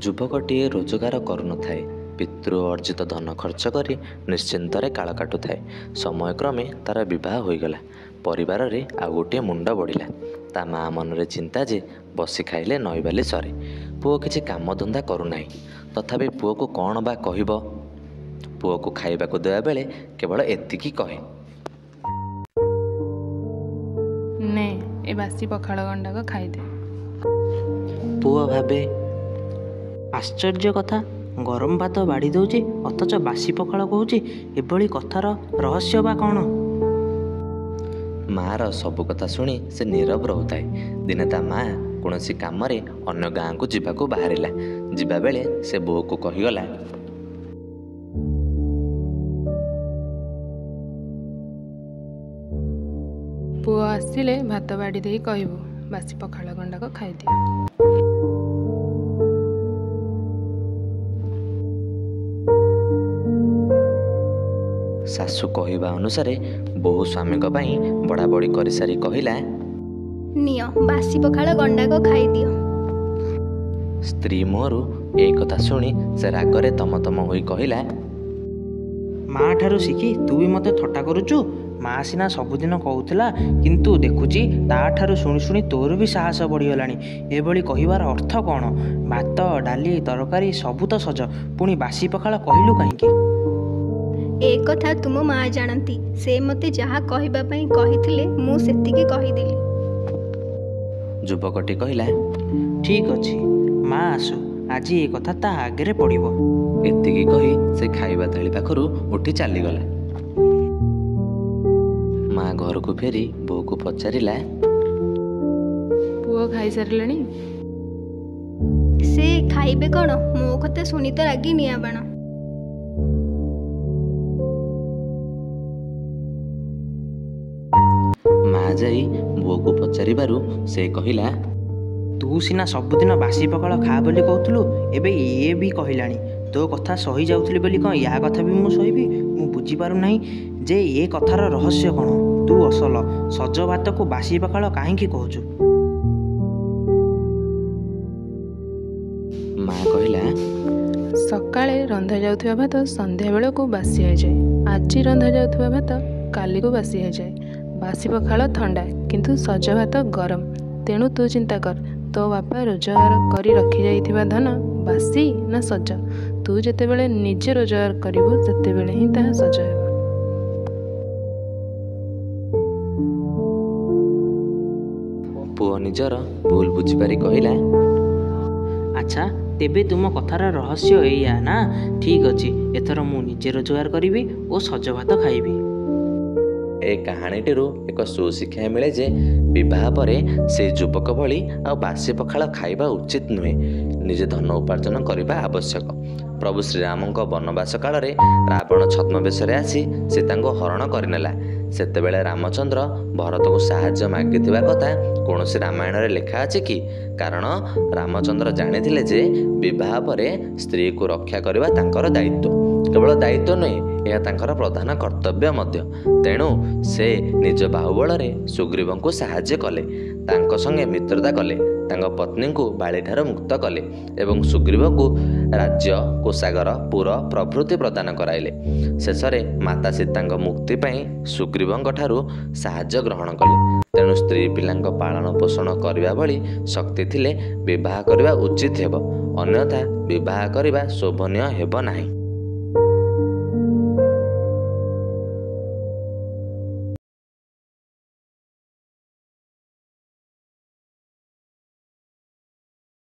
ଯୁବକଟିଏ ରୋଜଗାର କରୁନଥାଏ। ପିତୃ ଅର୍ଜିତ ଧନ ଖର୍ଚ୍ଚ କରି ନିଶ୍ଚିନ୍ତରେ କାଳ କାଟୁଥାଏ। ସମୟକ୍ରମେ ତା'ର ବିବାହ ହୋଇଗଲା। ପରିବାରରେ ଆଉ ଗୋଟିଏ ମୁଣ୍ଡ ବଢ଼ିଲା। ତା' ମା' ମନରେ ଚିନ୍ତା ଯେ ବସି ଖାଇଲେ ନଈବାଲି ସରେ। ପୁଅ କିଛି କାମଧନ୍ଦା କରୁନାହିଁ। ତଥାପି ପୁଅକୁ କ'ଣ ବା କହିବ? ପୁଅକୁ ଖାଇବାକୁ ଦେବାବେଳେ କେବଳ ଏତିକି କହେ, ନେ ଏ ବାସି ପଖାଳ ଗଣ୍ଡାକ ଖାଇଦେ। ପୁଅ ଭାବେ, ଆଶ୍ଚର୍ଯ୍ୟ କଥା, ଗରମ ଭାତ ବାଢ଼ି ଦେଉଛି ଅଥଚ ବାସି ପଖାଳ କହୁଛି। ଏଭଳି କଥାର ରହସ୍ୟ ବା କ'ଣ? ମା'ର ସବୁ କଥା ଶୁଣି ସେ ନୀରବ ରହୁଥାଏ। ଦିନେ ତା' ମା' କୌଣସି କାମରେ ଅନ୍ୟ ଗାଁକୁ ଯିବାକୁ ବାହାରିଲା। ଯିବାବେଳେ ସେ ବୋହୂକୁ କହିଗଲା, ପୁଅ ଆସିଲେ ଭାତ ବାଢ଼ି ଦେଇ କହିବୁ ବାସି ପଖାଳ ଗଣ୍ଡାକ ଖାଇଦିଅ। ଶାଶୁ କହିବା ଅନୁସାରେ ବୋହୂ ସ୍ୱାମୀଙ୍କ ପାଇଁ ବଢ଼ାବଢ଼ି କରିସାରି କହିଲା, ନିଅ ବାସି ପଖାଳ ଗଣ୍ଡାକ ଖାଇଦିଅ। ସ୍ତ୍ରୀ ମୁହଁରୁ ଏ କଥା ଶୁଣି ସେ ରାଗରେ ତମତମ ହୋଇ କହିଲା, ମା' ଠାରୁ ଶିଖି ତୁ ବି ମୋତେ ଥଟ୍ଟା କରୁଛୁ? ମା' ସିନା ସବୁଦିନ କହୁଥିଲା, କିନ୍ତୁ ଦେଖୁଛି ତା'ଠାରୁ ଶୁଣି ଶୁଣି ତୋର ବି ସାହସ ବଢ଼ିଗଲାଣି। ଏଭଳି କହିବାର ଅର୍ଥ କ'ଣ? ଭାତ, ଡାଲି, ତରକାରୀ ସବୁ ତ ସଜ, ପୁଣି ବାସି ପଖାଳ କହିଲୁ କାହିଁକି? ଏ କଥା ତୁମ ମା ଜାଣନ୍ତି। ସେ ମୋତେ ଯାହା କହିବା ପାଇଁ କହିଥିଲେ ମୁଁ ସେତିକି କହିଦେଲି। ଯୁବକଟି କହିଲା, ଠିକ୍ ଅଛି, ମା' ଆସୁ, ଆଜି ଏ କଥା ତା' ଆଗରେ ପଡ଼ିବ। ଏତିକି କହି ସେ ଖାଇବା ଥାଳି ପାଖରୁ ଉଠି ଚାଲିଗଲା। ମା' ଘରକୁ ଫେରି ବୋହୂକୁ ପଚାରିଲା, ପୁଅ ଖାଇସାରିଲାଣି? ସେ ଖାଇବେ କ'ଣ? ମୋ କଥା ଶୁଣି ତ ରାଗି ନିଆଁବାଣ। ମା' ଯାଇ ବୋହୂକୁ ପଚାରିବାରୁ ସେ କହିଲା, ତୁ ସିନା ସବୁଦିନ ବାସି ପଖାଳ ଖା ବୋଲି କହୁଥିଲୁ, ଏବେ ଇଏ ବି କହିଲାଣି। ତୋ କଥା ସହି ଯାଉଥିଲି ବୋଲି କ'ଣ ୟା କଥା ବି ମୁଁ ସହିବି? ମୁଁ ବୁଝିପାରୁନାହିଁ ଯେ ଏ କଥାର ରହସ୍ୟ କ'ଣ। ତୁ ଅସଲ, ସଜ ଭାତକୁ ବାସି ପଖାଳ କାହିଁକି କହୁଛୁ? ମା' କହିଲା, ସକାଳେ ରନ୍ଧା ଯାଉଥିବା ଭାତ ସନ୍ଧ୍ୟା ବେଳକୁ ବାସି ହୋଇଯାଏ। ଆଜି ରନ୍ଧା ଯାଉଥିବା ଭାତ କାଲିକୁ ବାସି ହୋଇଯାଏ। ବାସି ପଖାଳ ଥଣ୍ଡା, କିନ୍ତୁ ସଜ ଭାତ ଗରମ। ତେଣୁ ତୁ ଚିନ୍ତା କର, ତୋ ବାପା ରୋଜଗାର କରି ରଖିଯାଇଥିବା ଧନ ବାସି ନା ସଜ? ତୁ ଯେତେବେଳେ ନିଜେ ରୋଜଗାର କରିବୁ ସେତେବେଳେ ହିଁ ତାହା ସଜ ହେବ। ପୁଅ ନିଜର ଭୁଲ ବୁଝିପାରି କହିଲା, ଆଚ୍ଛା, ତେବେ ତୁମ କଥାର ରହସ୍ୟ ଏଇଆ ନା? ଠିକ୍ ଅଛି, ଏଥର ମୁଁ ନିଜେ ରୋଜଗାର କରିବି ଓ ସଜ ଭାତ ଖାଇବି। ଏ କାହାଣୀଟିରୁ ଏକ ସୁଶିକ୍ଷା ମିଳେ ଯେ ବିବାହ ପରେ ସେ ଯୁବକ ଭଳି ଆଉ ବାସି ପଖାଳ ଖାଇବା ଉଚିତ ନୁହେଁ। ନିଜେ ଧନ ଉପାର୍ଜନ କରିବା ଆବଶ୍ୟକ। ପ୍ରଭୁ ଶ୍ରୀରାମଙ୍କ ବନବାସ କାଳରେ ରାବଣ ଛଦ୍ମବେଶରେ ଆସି ସୀତାଙ୍କୁ ହରଣ କରିନେଲା। ସେତେବେଳେ ରାମଚନ୍ଦ୍ର ଭରତକୁ ସାହାଯ୍ୟ ମାଗିଥିବା କଥା କୌଣସି ରାମାୟଣରେ ଲେଖା ଅଛି କି? କାରଣ ରାମଚନ୍ଦ୍ର ଜାଣିଥିଲେ ଯେ ବିବାହ ପରେ ସ୍ତ୍ରୀକୁ ରକ୍ଷା କରିବା ତାଙ୍କର ଦାୟିତ୍ୱ। କେବଳ ଦାୟିତ୍ୱ ନୁହେଁ, ଏହା ତାଙ୍କର ପ୍ରଧାନ କର୍ତ୍ତବ୍ୟ ମଧ୍ୟ। ତେଣୁ ସେ ନିଜ ବାହୁବଳରେ ସୁଗ୍ରୀବଙ୍କୁ ସାହାଯ୍ୟ କଲେ, ତାଙ୍କ ସଙ୍ଗେ ମିତ୍ରତା କଲେ, ତାଙ୍କ ପତ୍ନୀଙ୍କୁ ବାଳିଠାରୁ ମୁକ୍ତ କଲେ ଏବଂ ସୁଗ୍ରୀବଙ୍କୁ ରାଜ୍ୟ, କୋଷାଗର, ପୁର ପ୍ରଭୃତି ପ୍ରଦାନ କରାଇଲେ। ଶେଷରେ ମାତା ସୀତାଙ୍କ ମୁକ୍ତି ପାଇଁ ସୁଗ୍ରୀବଙ୍କ ଠାରୁ ସାହାଯ୍ୟ ଗ୍ରହଣ କଲେ। ତେଣୁ ସ୍ତ୍ରୀ ପିଲାଙ୍କ ପାଳନ ପୋଷଣ କରିବା ଭଳି ଶକ୍ତି ଥିଲେ ବିବାହ କରିବା ଉଚିତ ହେବ, ଅନ୍ୟଥା ବିବାହ କରିବା ଶୋଭନୀୟ ହେବ ନାହିଁ।